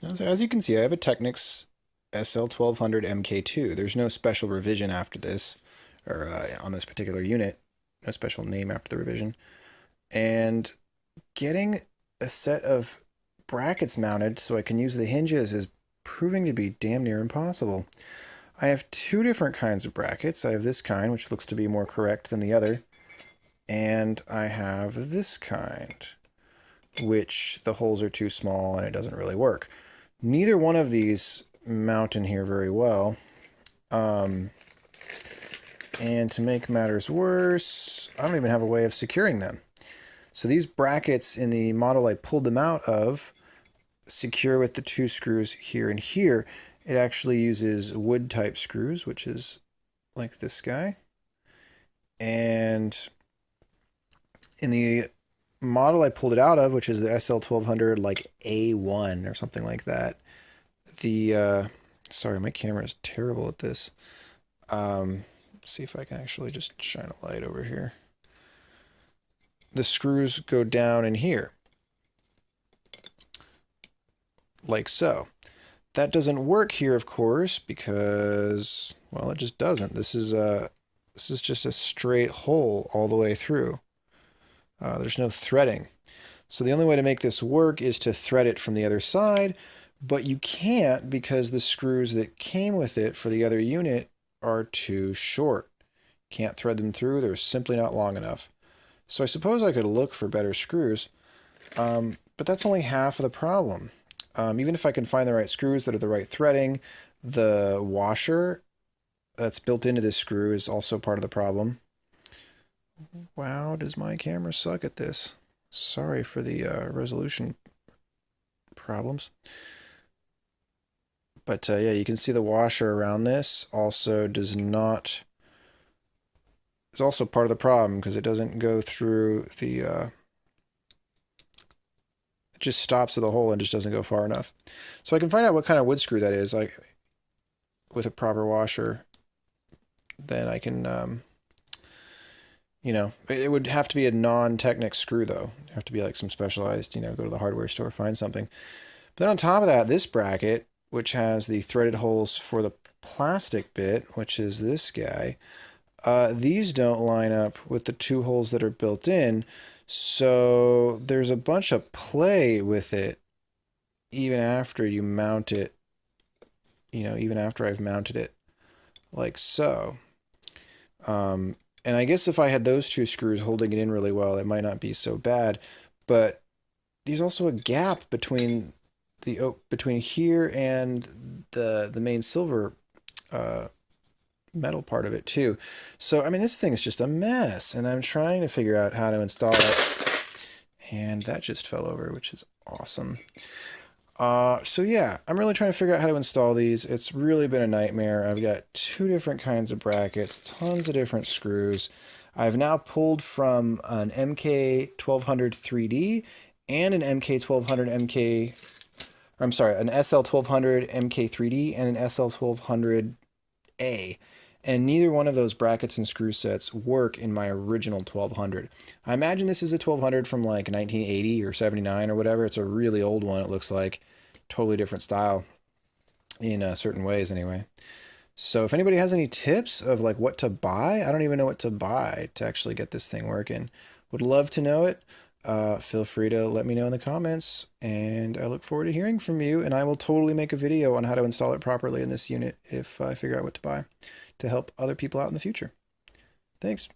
Now, so as you can see, I have a Technics SL1200 MK2. There's no special revision after this, or on this particular unit. No special name after the revision. And getting a set of brackets mounted so I can use the hinges is proving to be damn near impossible. I have two different kinds of brackets. I have this kind, which looks to be more correct than the other, and I have this kind, which the holes are too small and it doesn't really work. Neither one of these mount in here very well. And to make matters worse, I don't even have a way of securing them. So these brackets in the model I pulled them out of secure with the two screws here and here. It actually uses wood type screws, which is like this guy. And in the model I pulled it out of, which is the SL1200 like A1 or something like that, the sorry, my camera is terrible at this. See if I can actually just shine a light over here. The screws go down in here, like so. That doesn't work here, of course, because, well, it just doesn't. This is just a straight hole all the way through. There's no threading. So the only way to make this work is to thread it from the other side, but you can't because the screws that came with it for the other unit are too short. Can't thread them through. They're simply not long enough. So I suppose I could look for better screws, but that's only half of the problem. Even if I can find the right screws that are the right threading, the washer that's built into this screw is also part of the problem. Wow, does my camera suck at this? Sorry for the resolution problems. But yeah, you can see the washer around this also does not... It's also part of the problem because it doesn't go through the... it just stops at the hole and just doesn't go far enough. So I can find out what kind of wood screw that is, like with a proper washer. Then I can, you know, it would have to be a non-Technics screw though. It'd have to be like some specialized, you know, go to the hardware store, find something. But then on top of that, this bracket, which has the threaded holes for the plastic bit, which is this guy, these don't line up with the two holes that are built in. So there's a bunch of play with it even after you mount it, you know, even after I've mounted it like so. And I guess if I had those two screws holding it in really well, it might not be so bad. But there's also a gap between between here and the main silver metal part of it too. So I mean, this thing is just a mess, and I'm trying to figure out how to install it. And that just fell over, which is awesome. So yeah, I'm really trying to figure out how to install these. It's really been a nightmare. I've got two different kinds of brackets, tons of different screws. I've now pulled from an MK1200 3D and an MK1200 I'm sorry, an SL1200 MK3D and an SL1200A. And neither one of those brackets and screw sets work in my original 1200. I imagine this is a 1200 from like 1980 or 79 or whatever. It's a really old one, it looks like. Totally different style in certain ways anyway. So if anybody has any tips of like what to buy, I don't even know what to buy to actually get this thing working. Would love to know it. Feel free to let me know in the comments, and I look forward to hearing from you, and I will totally make a video on how to install it properly in this unit if I figure out what to buy to help other people out in the future. Thanks.